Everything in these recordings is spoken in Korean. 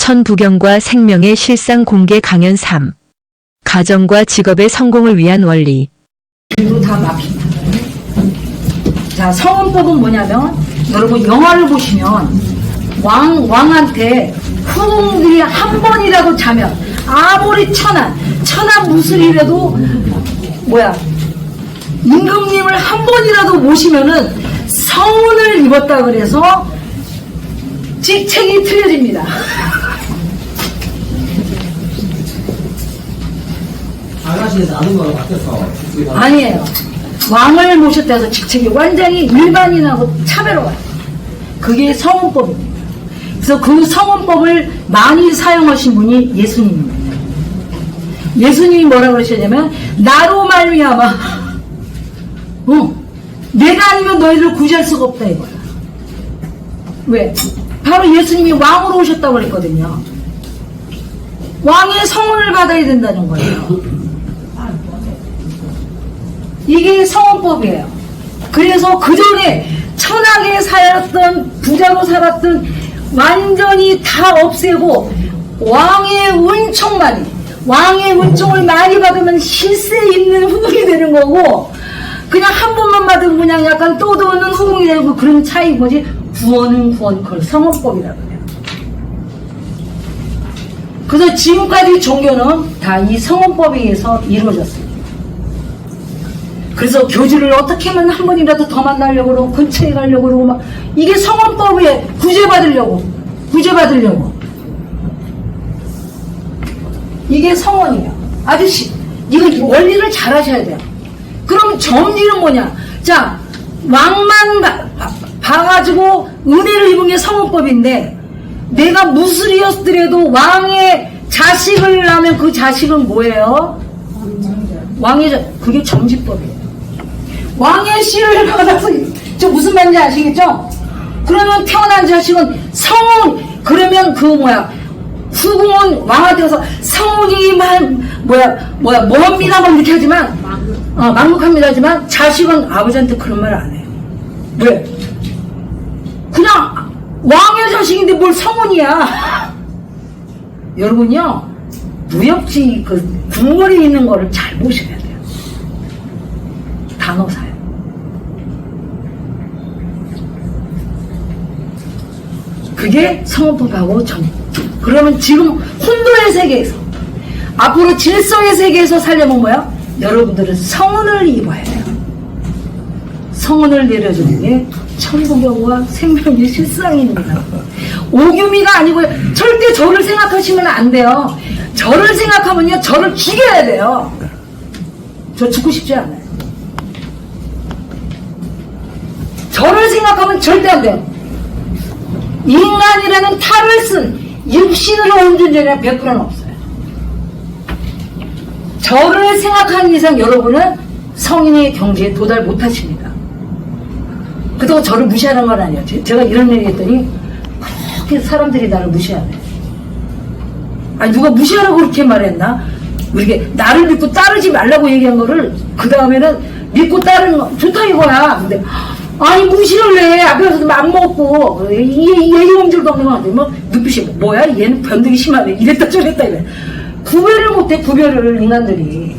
천부경과 생명의 실상 공개 강연 3. 가정과 직업의 성공을 위한 원리. 그리고 다 막힌다. 자, 성원법은 뭐냐면, 여러분 영화를 보시면 왕한테 후궁들이 한 번이라도 자면 아무리 천한 무술이라도 임금님을 한 번이라도 모시면은 성운을 입었다 그래서 직책이 틀려집니다. 아가씨에서 아는 거랑 바뀌어서 아니에요. 왕을 모셨다 해서 직책이 완전히 일반인하고 차별화와요. 그게 성원법입니다. 그래서 그 성원법을 많이 사용하신 분이 예수님입니다. 예수님이 뭐라 그러셨냐면, 나로 말미암아 내가 아니면 너희를 구제할 수가 없다 이거야. 왜? 바로 예수님이 왕으로 오셨다고 그랬거든요. 왕의 성원을 받아야 된다는 거예요. 이게 성원법이에요. 그래서 그 전에 천하게 살았던, 부자로 살았던 완전히 다 없애고 왕의 은총을 많이 받으면 실세 있는 후궁이 되는 거고, 그냥 한 번만 받으면 그냥 약간 떠도는 후궁이 되고, 그런 차이 뭐지? 구원은 그걸 성원법이라고 해요. 그래서 지금까지 종교는 다 이 성원법에 의해서 이루어졌습니다. 그래서 교주를 어떻게 하면 한 번이라도 더 만나려고 그러고 근처에 가려고 그러고 막, 이게 성원법에 구제받으려고 이게 성원이에요. 아저씨, 이거 원리를 잘 하셔야 돼요. 그럼 정지는 뭐냐? 자, 왕만 봐가지고 은혜를 입은 게 성원법인데, 내가 무술이었더라도 왕의 자식을 낳으면 그 자식은 뭐예요? 그게 정지법이에요. 왕의 씨를 받아서, 저 무슨 말인지 아시겠죠? 그러면 태어난 자식은 그러면 후궁은 왕한테 가서 성운이만 뭐합니다만 이렇게 하지만, 망국합니다 하지만, 자식은 아버지한테 그런 말 안 해요. 왜? 그냥 왕의 자식인데 뭘 성운이야. 여러분요, 무협지 궁궐에 있는 거를 잘 보셔야 돼요. 단어사요. 그게 성원법하고 그러면 지금 혼돈의 세계에서, 앞으로 질서의 세계에서 살려면 뭐야? 여러분들은 성운을 입어야 돼요. 성운을 내려주는 게 천부경과 생명의 실상입니다. 오규미가 아니고, 절대 저를 생각하시면 안 돼요. 저를 생각하면요, 저를 죽여야 돼요. 저 죽고 싶지 않아요. 저를 생각하면 절대 안 돼요. 인간이라는 탈을 쓴 육신으로 온 존재는 100%는 없어요. 저를 생각하는 이상 여러분은 성인의 경지에 도달 못하십니다. 그동안 저를 무시하는 건 아니에요. 제가 이런 얘기 했더니 그렇게 사람들이 나를 무시하네. 아니, 누가 무시하라고 그렇게 말했나? 이렇게 나를 믿고 따르지 말라고 얘기한 거를 그 다음에는 믿고 따르는 거 좋다 이거야. 근데 아니, 무시를 해. 앞에 가서도 막 먹고 예의범절도 없는 거 같아. 눈빛이 뭐야, 얘는 변덕이 심하네, 이랬다 저랬다 이래. 구별을 못해, 구별을. 인간들이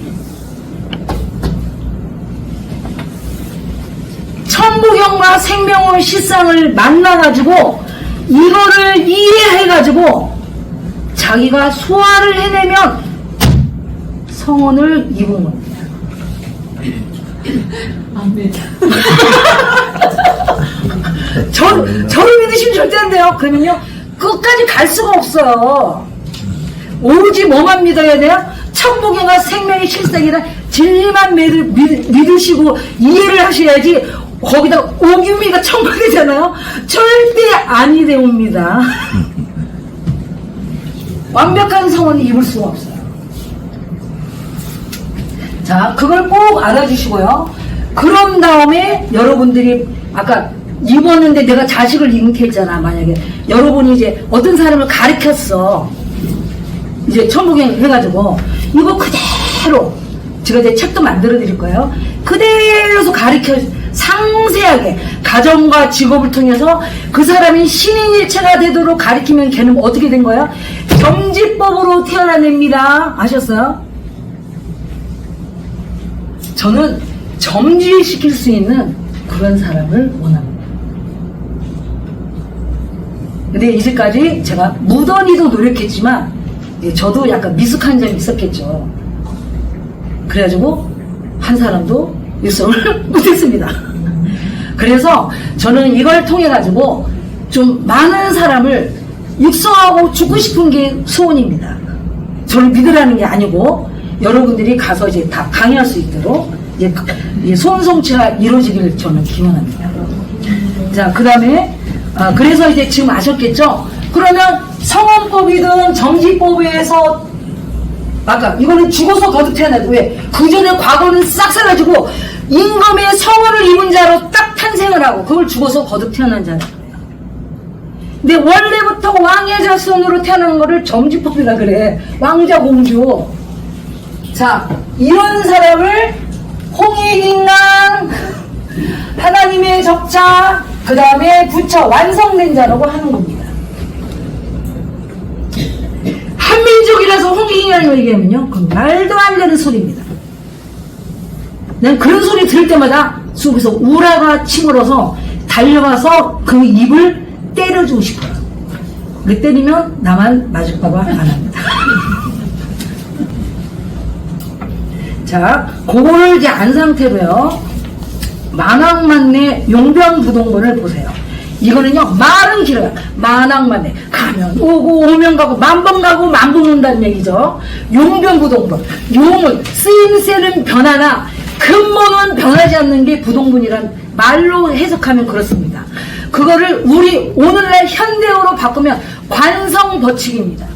천부경과 생명의 실상을 만나가지고 이거를 이해해가지고 자기가 소화를 해내면 성원을 입은 겁니다. 아멘. 저를 믿으시면 절대 안 돼요. 그러면요, 끝까지 갈 수가 없어요. 오로지 뭐만 믿어야 돼요? 천부경과 생명의 실상이란 진리만 믿으시고 이해를 하셔야지. 거기다 오규미가 첨가되잖아요. 절대 아니 되옵니다. 완벽한 성원을 입을 수가 없어요. 자, 그걸 꼭 알아주시고요. 그런 다음에 여러분들이 아까 입었는데 내가 자식을 잃게 했잖아. 만약에 여러분이 이제 어떤 사람을 가르쳤어. 이제 천부경 해가지고 이거 그대로 제가 이제 책도 만들어 드릴 거예요. 그대로 가르쳐 상세하게 가정과 직업을 통해서 그 사람이 신인일체가 되도록 가르치면 걔는 어떻게 된 거야? 정지법으로 태어납니다. 아셨어요? 저는 정지시킬 수 있는 그런 사람을 원합니다. 근데 이제까지 제가 무던히도 노력했지만 저도 약간 미숙한 점이 있었겠죠. 그래가지고 한 사람도 육성을 못했습니다. 그래서 저는 이걸 통해 가지고 좀 많은 사람을 육성하고 죽고 싶은 게 소원입니다. 저를 믿으라는 게 아니고 여러분들이 가서 이제 다 강의할 수 있도록 이제 소원 성취가 이루어지기를 저는 기원합니다. 자, 그 다음에 그래서 이제 지금 아셨겠죠? 그러면 성원법이든 정지법에서 아까 이거는 죽어서 거듭 태어나도 왜? 그 전에 과거는 싹 사라지고 임금의 성원을 입은 자로 딱 탄생을 하고 그걸 죽어서 거듭 태어난 자예요. 근데 원래부터 왕의 자손으로 태어난 거를 정지법이라 그래. 왕자 공주. 자, 이런 사람을 홍익인간, 하나님의 적자, 그 다음에 부처 완성된 자라고 하는 겁니다. 한민족이라서 홍익인간을 얘기하면요, 그 말도 안 되는 소리입니다. 난 그런 소리 들을 때마다 속에서 우라가 치밀어서 달려가서 그 입을 때려주고 싶어요. 근데 때리면 나만 맞을까봐 안 합니다. 자, 그거를 이제 안 상태로요, 만왕만내 용변부동본을 보세요. 이거는요, 말은 길어요. 만왕만내. 가면 오고, 오면 가고, 만번 가고, 만번 온다는 얘기죠. 용변부동본. 용은, 쓰임새는 변하나, 근본은 변하지 않는 게 부동본이란 말로 해석하면 그렇습니다. 그거를 우리 오늘날 현대어로 바꾸면 관성법칙입니다.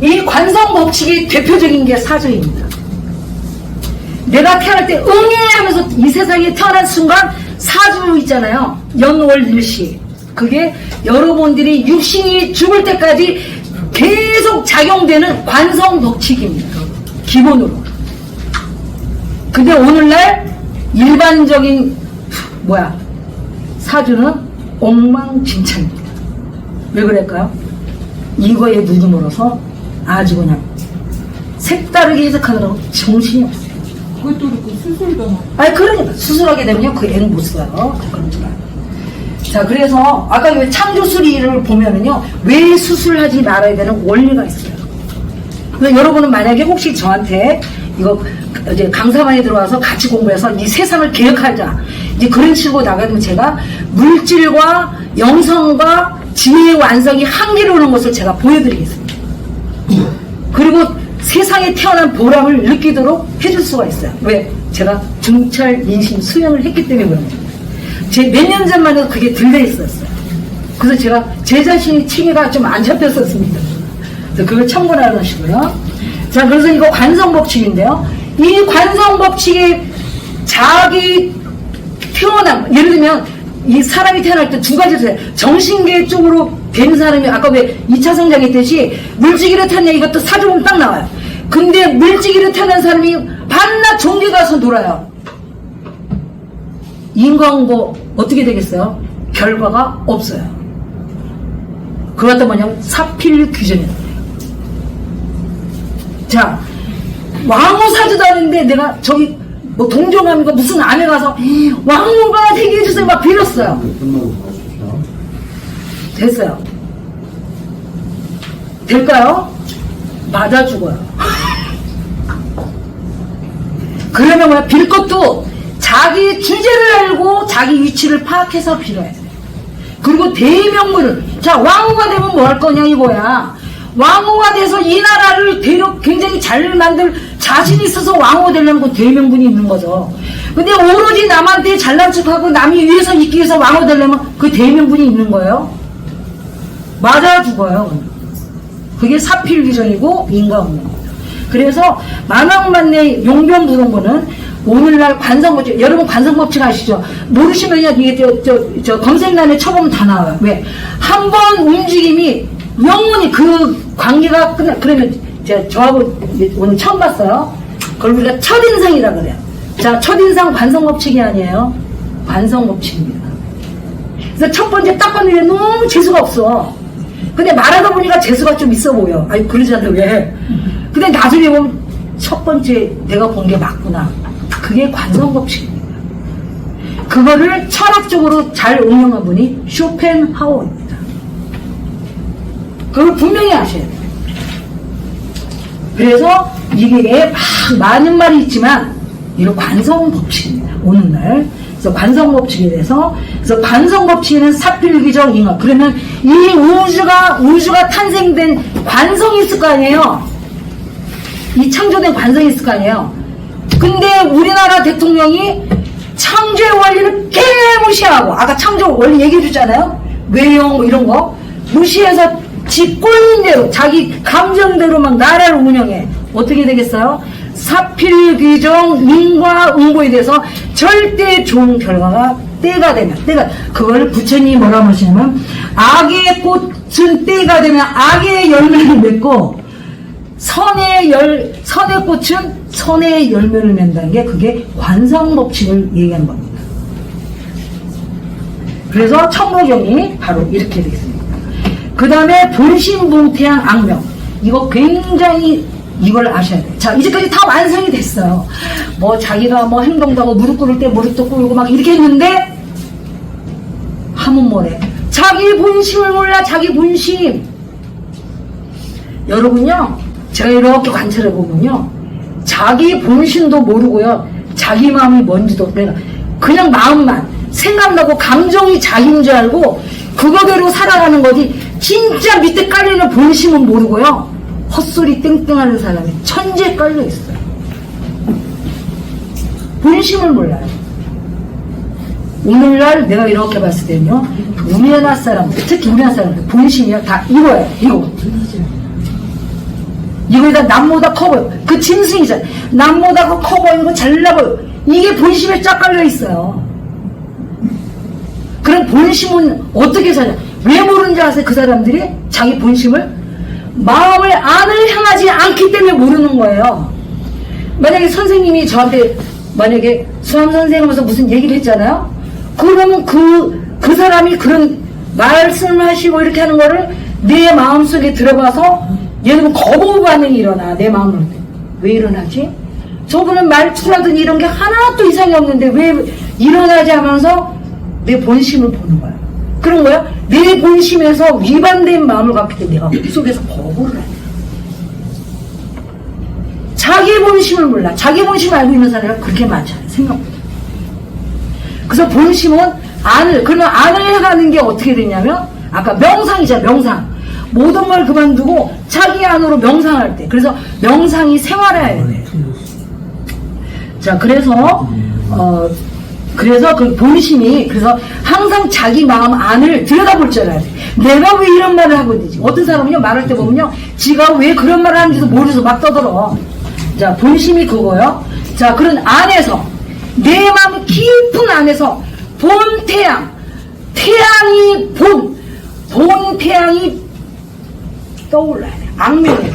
이 관성법칙이 대표적인 게 사주입니다. 내가 태어날 때 응애 하면서 이 세상에 태어난 순간 사주 있잖아요. 연월일시. 그게 여러분들이 육신이 죽을 때까지 계속 작용되는 관성법칙입니다. 기본으로. 근데 오늘날 일반적인 사주는 엉망진창입니다. 왜 그럴까요? 이거에 눈이 멀어서 아주 그냥 색다르게 해석하느라고 정신이 없어요. 그것도 그렇고 수술도 막. 아니 그러니까 수술하게 되면요 그 애는 못 써요. 그런 줄 알아요. 자, 그래서 아까 왜 창조수리를 보면은요 왜 수술하지 말아야 되는 원리가 있어요. 그래서 여러분은 만약에 혹시 저한테 이거 이제 강사반에 들어와서 같이 공부해서 이 세상을 개혁하자 이제 그런 식으로 나가면 제가 물질과 영성과 지혜의 완성이 한계로오는 것을 제가 보여드리겠습니다. 그리고 세상에 태어난 보람을 느끼도록 해줄 수가 있어요. 왜? 제가 중찰 인심 수행을 했기 때문에 그런 겁니다. 제 몇 년 전만 해도 그게 들려 있었어요. 그래서 제가 제 자신의 칭의가 좀 안 잡혔었습니다. 그래서 그걸 참고를 하시고요. 자, 그래서 이거 관성법칙인데요. 이 관성법칙이 자기 태어남, 예를 들면 이 사람이 태어날 때 두 가지를 해요. 정신계 쪽으로 된 사람이 아까 왜 2차 성장 했듯이 물지기로 태어났냐 이것도 사주 보면 딱 나와요. 근데 물지기로 태어난 사람이 밤낮 종교 가서 놀아요. 인과응보 어떻게 되겠어요? 결과가 없어요. 그것도 뭐냐면 사필 규정이에요. 자, 왕후 사주도 아닌데 내가 저기 뭐 동정함이가 무슨 안에 가서 왕후가 되게 해주세요 막 빌었어요. 됐어요. 될까요? 맞아 죽어요. 그러면 뭐야? 빌 것도 자기 주제를 알고 자기 위치를 파악해서 빌어야 돼. 그리고 대명문을, 자, 왕후가 되면 뭐 할 거냐 이거야. 왕후가 돼서 이 나라를 굉장히 잘 만들 자신이 있어서 왕후가 되려면 그 대명분이 있는 거죠. 근데 오로지 남한테 잘난 척하고 남이 위에서 있기 위해서 왕후가 되려면 그 대명분이 있는 거예요. 맞아 죽어요. 그게 사필귀정이고 인과응보입니다. 그래서 만왕만내 용변부동본은 오늘날 관성법칙, 여러분 관성법칙 아시죠? 모르시면요, 이게 저 검색란에 쳐보면 다 나와요. 왜? 한 번 움직임이 영원히 그 관계가 끝나, 그러면 저하고 오늘 처음 봤어요. 그걸 우리가 첫인상이라 그래요. 자, 첫인상 관성법칙이 아니에요. 관성법칙입니다. 그래서 첫 번째 딱 봤는데 너무 재수가 없어. 근데 말하다 보니까 재수가 좀 있어 보여. 아니, 그러잖아, 왜. 근데 나중에 보면 첫 번째 내가 본 게 맞구나. 그게 관성법칙입니다. 그거를 철학적으로 잘 응용한 분이 쇼펜하우어입니다. 그걸 분명히 아셔야 돼요. 그래서 이게 많은 말이 있지만 이런 관성법칙입니다. 오는 날. 그래서 관성법칙에 대해서, 그래서 관성법칙에는 사필귀정 잉어. 그러면 이 우주가 탄생된 관성이 있을 거 아니에요? 이 창조된 관성이 있을 거 아니에요? 근데 우리나라 대통령이 창조의 원리를 개무시하고, 아까 창조 원리 얘기해 줬잖아요? 외형 뭐 이런 거. 무시해서 지 꼴린 대로, 자기 감정대로 막 나라를 운영해. 어떻게 되겠어요? 사필귀정 인과응보에 대해서 절대 좋은 결과가 때가 되면, 그걸 부처님이 뭐라고 하시냐면, 악의 꽃은 때가 되면 악의 열매를 맺고, 선의 꽃은 선의 열매를 맺는다는 게 그게 관성법칙을 얘기하는 겁니다. 그래서 천부경이 바로 이렇게 되겠습니다. 그 다음에 본신봉태양 악명. 이거 굉장히 이걸 아셔야 돼요. 자, 이제까지 다 완성이 됐어요. 뭐 자기가 뭐 행동도 하고 무릎 꿇을 때 무릎도 꿇고 막 이렇게 했는데 하면 뭐래? 자기 본심을 몰라. 자기 본심. 여러분요, 제가 이렇게 관찰해 보면요, 자기 본심도 모르고요, 자기 마음이 뭔지도 내가 그냥 마음만 생각나고 감정이 자기인 줄 알고 그거대로 살아가는 거지, 진짜 밑에 깔리는 본심은 모르고요, 헛소리 땡땡하는 사람이 천지에 깔려 있어요. 본심을 몰라요. 오늘날 내가 이렇게 봤을 때는요, 우리나라 사람들, 특히 우리나라 사람들 본심이요, 다 이거예요. 이거에다 남보다 커 보여. 그 짐승이잖아. 남보다 커 보이고 잘나 보여. 이게 본심에 쫙 깔려 있어요. 그럼 본심은 어떻게 사냐? 왜 모르는지 아세요? 그 사람들이 자기 본심을, 마음을 안을 향하지 않기 때문에 모르는 거예요. 만약에 선생님이 저한테 만약에 수험 선생님으로서 무슨 얘기를 했잖아요. 그러면 그 사람이 그런 말씀을 하시고 이렇게 하는 거를 내 마음속에 들어가서 얘는 거부 반응이 일어나. 내 마음으로. 왜 일어나지? 저분은 말투라든지 이런 게 하나도 이상이 없는데 왜 일어나지 하면서 내 본심을 보는 거야. 그런 거야? 내 본심에서 위반된 마음을 갖기 때문에 내가 속에서 거부를 해. 자기 본심을 몰라. 자기 본심을 알고 있는 사람이 그렇게 많지 않아요. 생각보다. 그래서 본심은 그러면 안을 해가는 게 어떻게 되냐면, 아까 명상이잖아, 명상. 모든 걸 그만두고 자기 안으로 명상할 때. 그래서 명상이 생활해야 돼. 자, 그래서 그 본심이, 그래서 항상 자기 마음 안을 들여다볼 줄 알아야 돼. 내가 왜 이런 말을 하고 있는지. 어떤 사람은요, 말할 때 보면요, 지가 왜 그런 말을 하는지도 모르면서 막 떠들어. 자, 본심이 그거요. 자, 그런 안에서, 내 마음 깊은 안에서 본태양, 태양이 본태양이 떠올라야 돼. 악명이.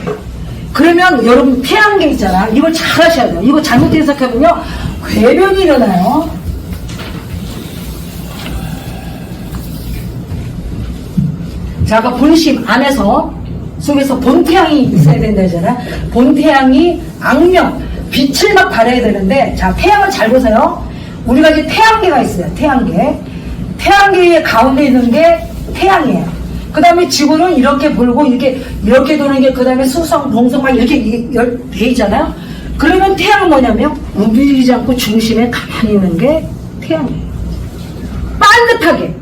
그러면 여러분 태양계 있잖아. 이걸 잘 하셔야 돼요. 이거 잘못 해석해보면 궤변이 일어나요. 자, 아까 본심 안에서 속에서 본태양이 있어야 된다 했잖아. 본태양이 악명, 빛을 막 발해야 되는데, 자, 태양을 잘 보세요. 우리가 이제 태양계가 있어요. 태양계의 가운데 있는 게 태양이에요. 그 다음에 지구는 이렇게 돌고 이렇게 도는 게, 그 다음에 수성, 동성 막 이렇게 돼 있잖아요. 그러면 태양은 뭐냐면 움직이지 않고 중심에 가만히 있는 게 태양이에요. 반듯하게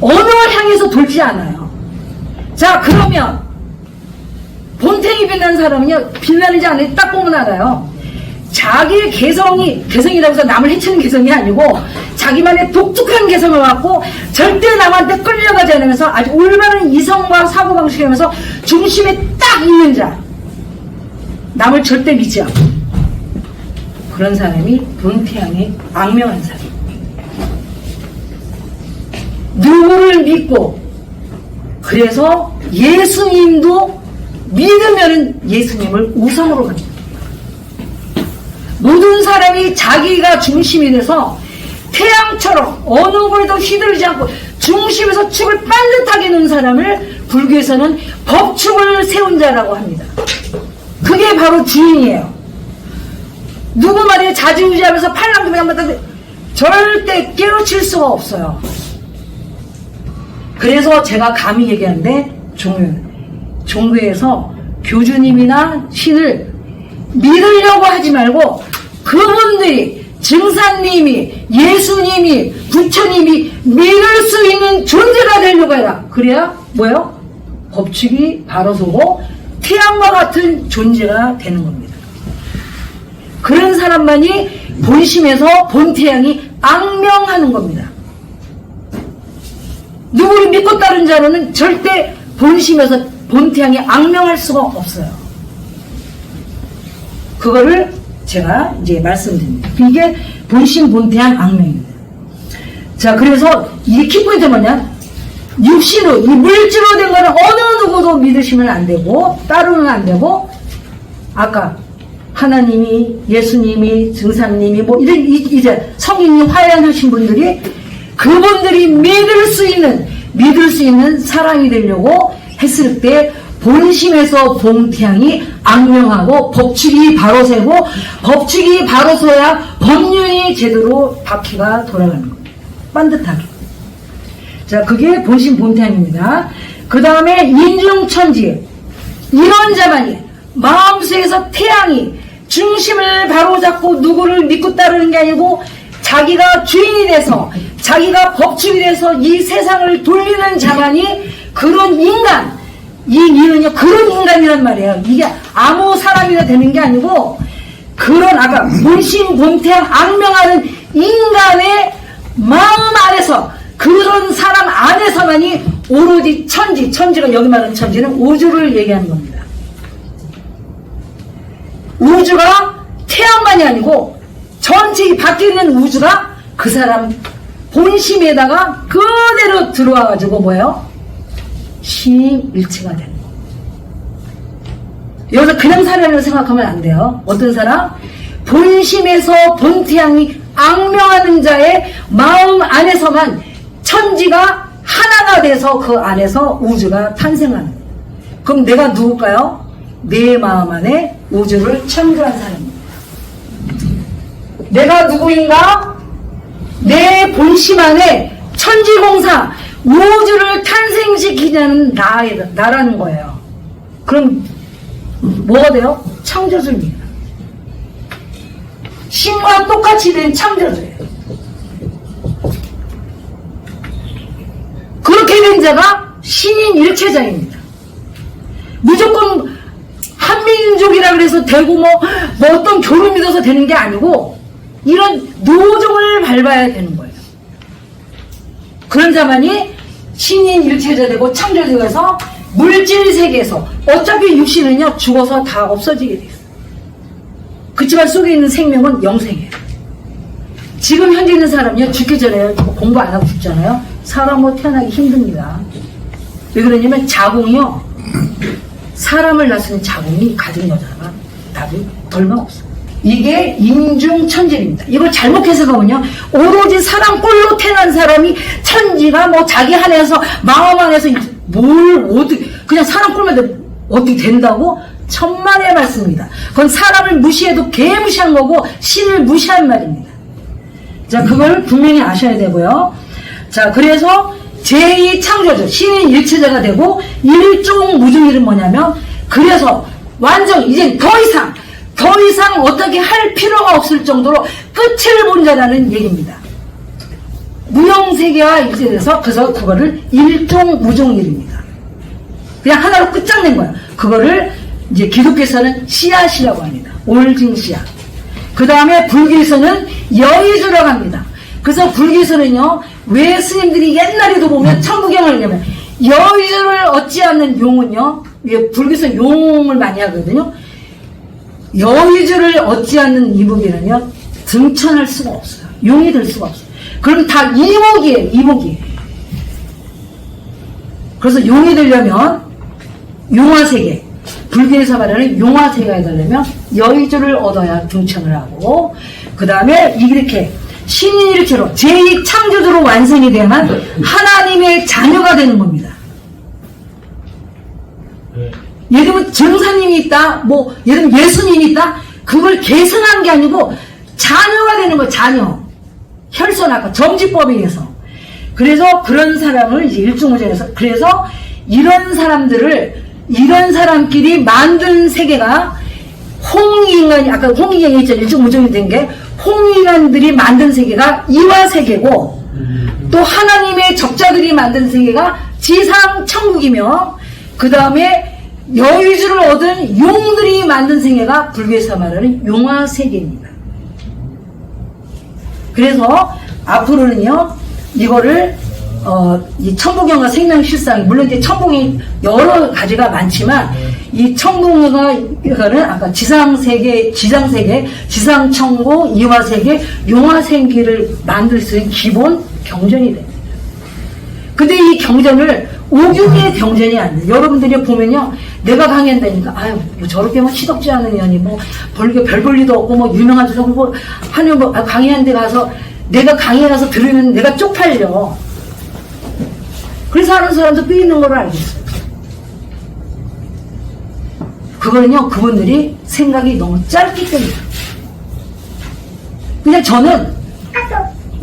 어느 걸 향해서 돌지 않아요. 자, 그러면 본태양이 빛나는 사람은요, 빛나는지 안 나는지 딱 보면 알아요. 자기의 개성이라고 해서 남을 해치는 개성이 아니고 자기만의 독특한 개성을 갖고 절대 남한테 끌려가지 않으면서 아주 올바른 이성과 사고방식을 하면서 중심에 딱 있는 자, 남을 절대 믿지 않고, 그런 사람이 본태양의 악명한 사람. 누구를 믿고, 그래서 예수님도 믿으면 예수님을 우상으로 갑니다. 모든 사람이 자기가 중심이 돼서 태양처럼 어느 거에도 휘둘리지 않고 중심에서 축을 반듯하게 놓은 사람을 불교에서는 법축을 세운 자라고 합니다. 그게 바로 주인이에요. 누구 말에 자지우지하면서 팔랑귀만 절대 깨우칠 수가 없어요. 그래서 제가 감히 얘기하는데 종교에서 교주님이나 신을 믿으려고 하지 말고 그분들이 증사님이 예수님이 부처님이 믿을 수 있는 존재가 되려고 해라. 그래야 뭐예요? 법칙이 바로 서고 태양과 같은 존재가 되는 겁니다. 그런 사람만이 본심에서 본태양이 악명하는 겁니다. 누구를 믿고 따른 자로는 절대 본심에서 본태양이 악명할 수가 없어요. 그거를 제가 이제 말씀드립니다. 이게 본심 본태양 악명입니다. 자, 그래서 이게 키포인트 뭐냐? 육신으로, 이 물질로 된 거는 어느 누구도 믿으시면 안 되고, 따르면 안 되고, 아까 하나님이, 예수님이, 증사님이, 뭐, 이제 성인이 화연하신 분들이 그분들이 믿을 수 있는 사람이 되려고 했을 때 본심에서 본태양이 악명하고 법칙이 바로 세고 법칙이 바로 서야 법륜이 제대로 바퀴가 돌아가는 겁니다. 반듯하게. 자, 그게 본심 본태양입니다. 그 다음에 인중천지. 이런 자만이 마음속에서 태양이 중심을 바로잡고 누구를 믿고 따르는 게 아니고 자기가 주인이 돼서 자기가 법칙이 돼서 이 세상을 돌리는 자만이 그런 인간, 이는요 그런 인간이란 말이에요. 이게 아무 사람이나 되는 게 아니고 그런 아까 본심 본태양 악명하는 인간의 마음 안에서 그런 사람 안에서만이 오로지 천지가 여기 말하는 천지는 우주를 얘기하는 겁니다. 우주가 태양만이 아니고 전체 이 밖에 있는 우주가 그 사람 본심에다가 그대로 들어와가지고 뭐예요? 신일체가 되는 거. 여기서 그냥 사람을 생각하면 안 돼요. 어떤 사람? 본심에서 본태양이 악명하는 자의 마음 안에서만 천지가 하나가 돼서 그 안에서 우주가 탄생하는 거예요. 그럼 내가 누굴까요? 내 마음 안에 우주를 창조한 사람입니다. 내가 누구인가? 내 본심 안에 천지공사 우주를 탄생시키자는 나라는 거예요. 그럼 뭐가 돼요? 창조주입니다. 신과 똑같이 된 창조주예요. 그렇게 된 자가 신인 일체자입니다. 무조건 한민족이라 그래서 되고 뭐 어떤 교를 믿어서 되는 게 아니고 이런 노종을 밟아야 되는 거예요. 그런 자만이 신인 일체자 되고 창조되어서 물질 세계에서 어차피 육신은요 죽어서 다 없어지게 돼요. 그치만 속에 있는 생명은 영생이에요. 지금 현재 있는 사람이요 죽기 전에 공부 안 하고 죽잖아요. 사람으로 태어나기 힘듭니다. 왜 그러냐면 자궁이요 사람을 낳는 자궁이 가진 여자가 답이 얼마 없어요. 이게 인중천지입니다. 이걸 잘못 해석하면요 오로지 사람 꼴로 태어난 사람이 천지가 뭐 자기 안에서 마음 안에서 뭘 어떻게 그냥 사람 꼴만 어떻게 된다고? 천만의 말씀입니다. 그건 사람을 무시해도 개 무시한 거고 신을 무시한 말입니다. 자, 그걸 분명히 아셔야 되고요. 자, 그래서 제2창조주 신인 일체자가 되고 일종 무중일은 뭐냐면 그래서 완전 이제 더 이상 어떻게 할 필요가 없을 정도로 끝을 본 자라는 얘기입니다. 무형세계와 일체돼서 그래서 그거를 일종 무중일입니다. 그냥 하나로 끝장낸 거야. 그거를 이제 기독교에서는 씨앗이라고 합니다. 올징 씨앗. 그 다음에 불교에서는 여의주라고 합니다. 그래서 불교에서는요 왜 스님들이 옛날에도 보면 천부경을 하려면 여의주를 얻지 않는 용은요 불교에서 용을 많이 하거든요. 여의주를 얻지 않는 이목에는요 등천할 수가 없어요. 용이 될 수가 없어요. 그럼 다 이목이에요. 이목이. 그래서 용이 되려면 용화세계 불교에서 말하는 용화세계가 되려면 여의주를 얻어야 등천을 하고 그 다음에 이렇게 신인일체로 제2창조주로 완성이 되면 하나님의 자녀가 되는 겁니다. 예를 들면 정사님이 있다, 뭐 예를 들면 예수님이 있다, 그걸 계승한 게 아니고 자녀가 되는 거예요. 자녀. 혈손아까 정지법에 의해서. 그래서 그런 사람을 이제 일중오전에서, 그래서 이런 사람끼리 만든 세계가 홍익인간이, 아까 홍익인간이 있죠. 일중오전이 된 게 홍익인간들이 만든 세계가 이화 세계고, 또 하나님의 적자들이 만든 세계가 지상 천국이며, 그 다음에 여유주를 얻은 용들이 만든 세계가 불교에서 말하는 용화 세계입니다. 그래서 앞으로는요, 이거를 이 천부경과 생명실상, 물론 이제 천부경이 여러 가지가 많지만 이 천부경은 아까 지상세계, 지상천국, 이화세계, 용화세계를 만들 수 있는 기본 경전이 됩니다. 근데 이 경전을 오경의 경전이 안 돼요. 여러분들이 보면요, 내가 강의한다니까, 아유, 뭐 저렇게 뭐 시덥지 않은 년이 뭐 별 볼 일도 없고 뭐 유명한 데서 뭐 하는 뭐 강의한 데 가서 내가 강의에 가서 들으면 내가 쪽팔려. 그래서 하는 사람도 또 있는 걸 알겠어요. 그거는요, 그분들이 생각이 너무 짧기 때문에. 그냥 저는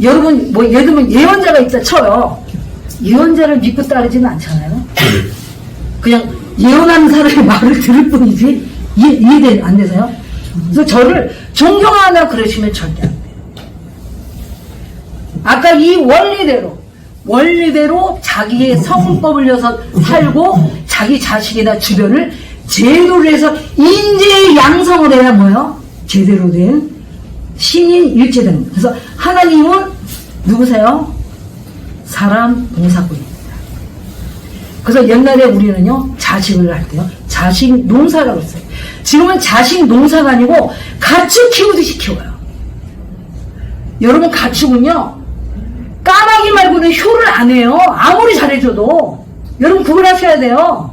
여러분 뭐 예를 들면 예언자가 있다 쳐요. 예언자를 믿고 따르지는 않잖아요. 그냥 예언하는 사람의 말을 들을 뿐이지 안 되세요? 그래서 저를 존경하나 그러시면 절대 안 돼요. 아까 이 원리대로 자기의 성법을 위해서 살고 자기 자식이나 주변을 제도로 해서 인재 양성을 해야 뭐요? 제대로 된 신인 일체되는. 그래서 하나님은 누구세요? 사람 농사꾼입니다. 그래서 옛날에 우리는요, 자식을 할 때요, 자식 농사라고 했어요. 지금은 자식 농사가 아니고 가축 키우듯이 키워요. 여러분, 가축은요, 까마귀 말고는 효를 안 해요. 아무리 잘해줘도. 여러분, 그걸 하셔야 돼요.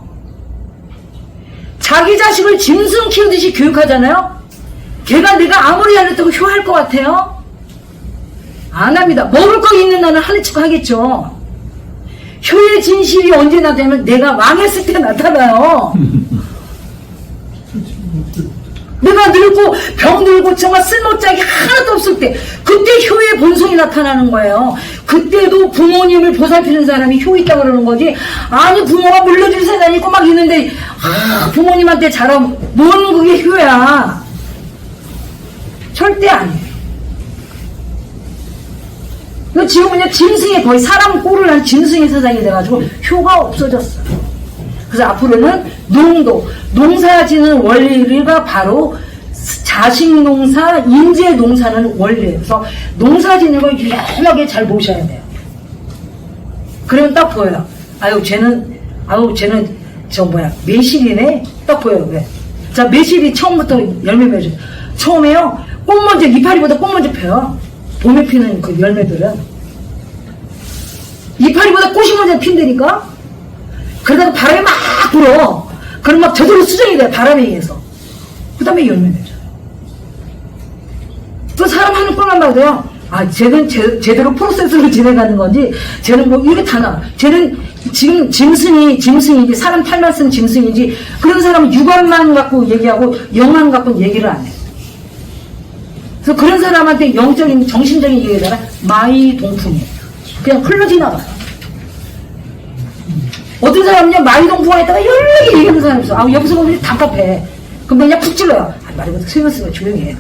자기 자식을 짐승 키우듯이 교육하잖아요. 걔가 내가 아무리 잘했다고 효할 것 같아요? 안 합니다. 먹을 거 있는 나는 하는 척 하겠죠. 효의 진실이 언제 나타나면 내가 망했을 때 나타나요. 내가 늙고 병들고 정말 쓸모짝이 하나도 없을 때, 그때 효의 본성이 나타나는 거예요. 그때도 부모님을 보살피는 사람이 효 있다고 그러는 거지. 아니, 부모가 물려줄 세상이 있고 막 있는데 부모님한테 잘하면 뭔 그게 효야. 절대 아니에요. 지금은요, 짐승이 거의 사람 꼴을 한 짐승의 세상이 돼가지고 효가 없어졌어요. 그래서 앞으로는 농사 지는 원리가 바로 자식 농사, 인재 농사는 원리예요. 그래서 농사 짓는 걸 유연하게 잘 보셔야 돼요. 그러면 딱 보여요. 쟤는 매실이네? 딱 보여요. 왜? 자, 매실이 처음부터 열매 맺어요. 처음에요, 이파리보다 꽃 먼저 펴요. 봄에 피는 그 열매들은. 이파리보다 꽃이 먼저 핀다니까? 그러다가 바람이 막 불어. 그럼 막 저절로 수정이 돼요. 바람에 의해서. 그 다음에 열매 맺어요. 또 사람 하는 꼴만 봐도요, 쟤는 제대로 프로세스를 진행하는 건지, 쟤는 뭐 이게 다 나와. 쟤는 지금 짐승인지, 사람 탈만 쓴 짐승인지, 그런 사람은 육안만 갖고 얘기하고, 영만 갖고 얘기를 안 해요. 그래서 그런 사람한테 영적인, 정신적인 얘기에다가 마이동풍이에요. 그냥 흘러 지나가요. 어떤 사람은요, 마이동풍에다가 여러 개 얘기하는 사람이 있어. 여기서 보면 답답해. 그럼 그냥 푹 찔러요. 말이보다 신경 쓰고 조용히 해.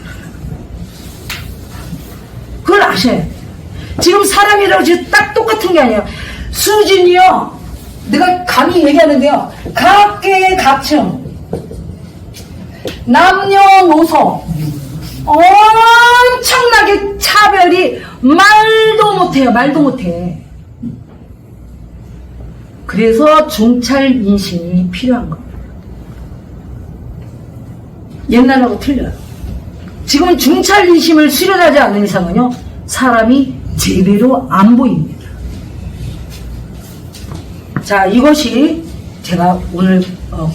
그걸 아셔야 돼. 지금 사람이라고 지금 딱 똑같은 게 아니에요. 수준이요, 내가 감히 얘기하는데요, 각계의 각층, 남녀노소, 엄청나게 차별이 말도 못해. 그래서 중찰 인심이 필요한 겁니다. 옛날하고 틀려요. 지금 중찰 인심을 수련하지 않는 이상은요, 사람이 제대로 안 보입니다. 자, 이것이 제가 오늘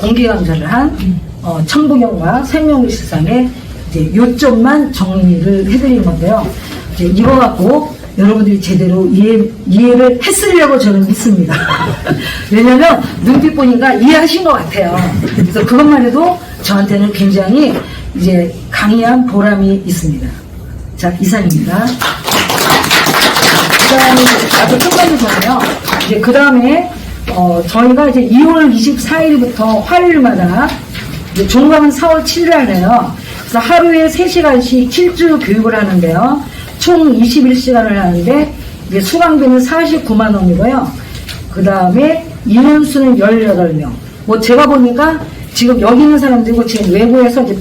공개 강좌를 한 천부경과 생명의실상의 이제 요점만 정리를 해드린 건데요. 이제 이거 갖고 여러분들이 제대로 이해를 했으려고 저는 믿습니다. 왜냐면 눈빛 보니까 이해하신 것 같아요. 그래서 그것만 해도 저한테는 굉장히 이제 강의한 보람이 있습니다. 자, 이상입니다. 그 다음에 아주 끝까지 보면요. 이제 그 다음에 저희가 이제 2월 24일부터 화요일마다 이제 종강은 4월 7일 하네요. 그래서 하루에 3시간씩 7주 교육을 하는데요. 총 21시간을 하는데 이제 수강비는 49만 원이고요. 그 다음에 인원수는 18명. 뭐 제가 보니까 지금 여기 있는 사람들이고 지금 외부에서 이제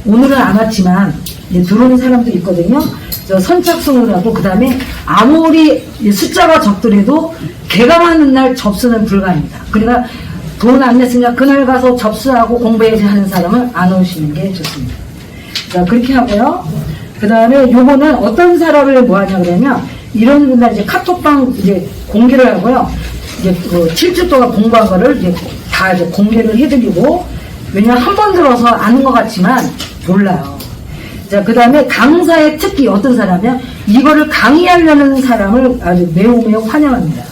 오늘은 안 왔지만 이제 들어오는 사람도 있거든요. 선착순을 하고 그 다음에 아무리 숫자가 적더라도 개강하는 날 접수는 불가합니다. 그러니까 돈 안 냈으니까 그날 가서 접수하고 공부해야지 하는 사람은 안 오시는 게 좋습니다. 자, 그렇게 하고요. 그 다음에 요거는 어떤 사람을 뭐 하냐 그러면 이런 분들 이제 카톡방 이제 공개를 하고요. 이제 그 7주 동안 공부한 거를 이제 다 이제 공개를 해드리고, 왜냐면 한 번 들어서 아는 것 같지만 몰라요. 자, 그 다음에 강사의 특기 어떤 사람이면 이거를 강의하려는 사람을 아주 매우 환영합니다.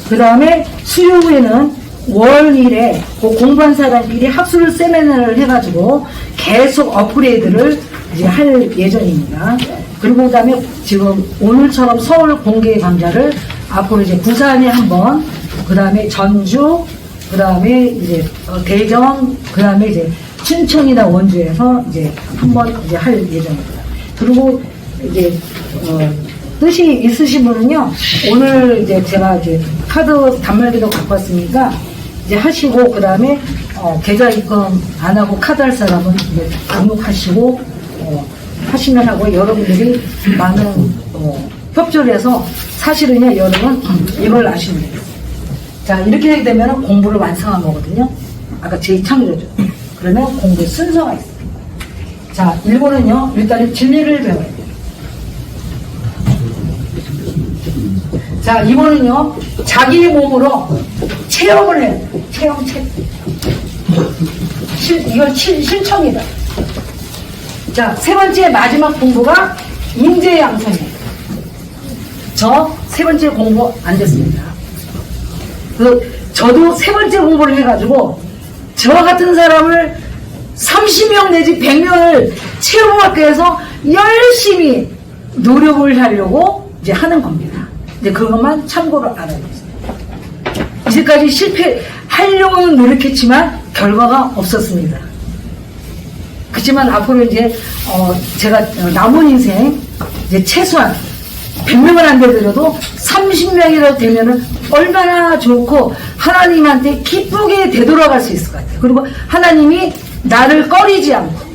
그 다음에 수요 후에는 월 1회 공부한 사람끼리 학술 세미나를 해가지고 계속 업그레이드를 이제 할 예정입니다. 그리고 그 다음에 지금 오늘처럼 서울 공개 강좌를 앞으로 이제 부산에 한 번, 그 다음에 전주, 그 다음에 이제 대전, 그 다음에 이제 춘천이나 원주에서 이제 한 번 이제 할 예정입니다. 그리고 이제 뜻이 있으신 분은요, 오늘 이제 제가 이제 카드 단말기도 갖고 왔으니까 이제 하시고, 그 다음에 계좌 입금 안 하고 카드 할 사람은 이제 등록하시고 하시면 하고, 여러분들이 많은 협조를 해서 사실은요, 여러분 이걸 아시면 돼요. 자, 이렇게 하게 되면 공부를 완성한 거거든요. 아까 제2창조죠. 그러면 공부 순서가 있습니다. 자, 1번은요, 일단은 진리를 배워야 돼요. 자, 2번은요, 자기 몸으로 체험을 해야 돼요. 체험. 이건 실천이다. 자, 세 번째 마지막 공부가 인재 양성이에요. 저 세 번째 공부 안 됐습니다. 저도 세 번째 공부를 해가지고 저 같은 사람을 30명 내지 100명을 체험학교에서 열심히 노력을 하려고 이제 하는 겁니다. 이제 그것만 참고로 알아주세요. 이제까지 실패하려고는 노력했지만 결과가 없었습니다. 그렇지만 앞으로 이제 제가 남은 인생 이제 최소한 100명은 안 되더라도 30명이라도 되면은 얼마나 좋고 하나님한테 기쁘게 되돌아갈 수 있을 것 같아요. 그리고 하나님이 나를 꺼리지 않고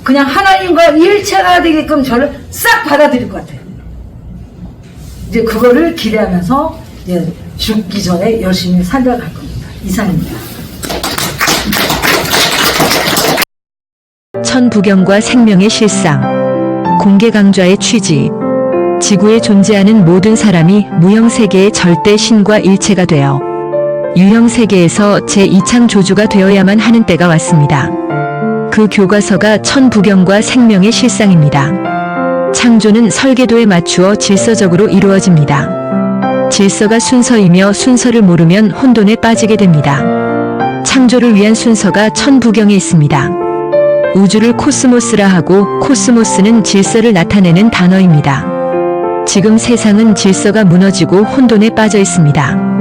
그냥 하나님과 일체가 되게끔 저를 싹 받아들일 것 같아요. 이제 그거를 기대하면서 이제 죽기 전에 열심히 살아갈 겁니다. 이상입니다. 천부경과 생명의 실상, 공개 강좌의 취지, 지구에 존재하는 모든 사람이 무형세계의 절대 신과 일체가 되어 유형세계에서 제2창조주가 되어야만 하는 때가 왔습니다. 그 교과서가 천부경과 생명의 실상입니다. 창조는 설계도에 맞추어 질서적으로 이루어집니다. 질서가 순서이며 순서를 모르면 혼돈에 빠지게 됩니다. 창조를 위한 순서가 천부경에 있습니다. 우주를 코스모스라 하고 코스모스는 질서를 나타내는 단어입니다. 지금 세상은 질서가 무너지고 혼돈에 빠져 있습니다.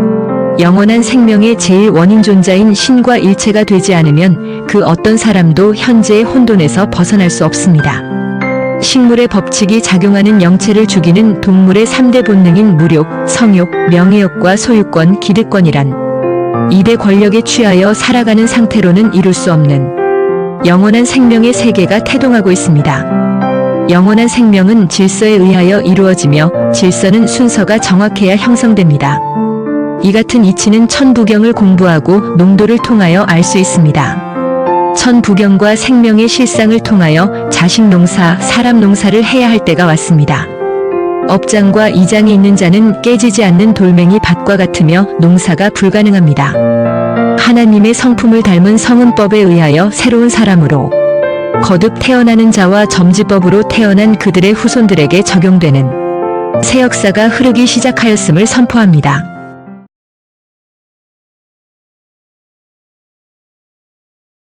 영원한 생명의 제일 원인존자인 신과 일체가 되지 않으면 그 어떤 사람도 현재의 혼돈에서 벗어날 수 없습니다. 식물의 법칙이 작용하는 영체를 죽이는 동물의 3대 본능인 무욕, 성욕, 명예욕과 소유권, 기득권이란 2대 권력에 취하여 살아가는 상태로는 이룰 수 없는 영원한 생명의 세계가 태동하고 있습니다. 영원한 생명은 질서에 의하여 이루어지며 질서는 순서가 정확해야 형성됩니다. 이 같은 이치는 천부경을 공부하고 농도를 통하여 알 수 있습니다. 천부경과 생명의 실상을 통하여 자식 농사, 사람 농사를 해야 할 때가 왔습니다. 업장과 이장이 있는 자는 깨지지 않는 돌멩이 밭과 같으며 농사가 불가능합니다. 하나님의 성품을 닮은 성은법에 의하여 새로운 사람으로 거듭 태어나는 자와 점지법으로 태어난 그들의 후손들에게 적용되는 새 역사가 흐르기 시작하였음을 선포합니다.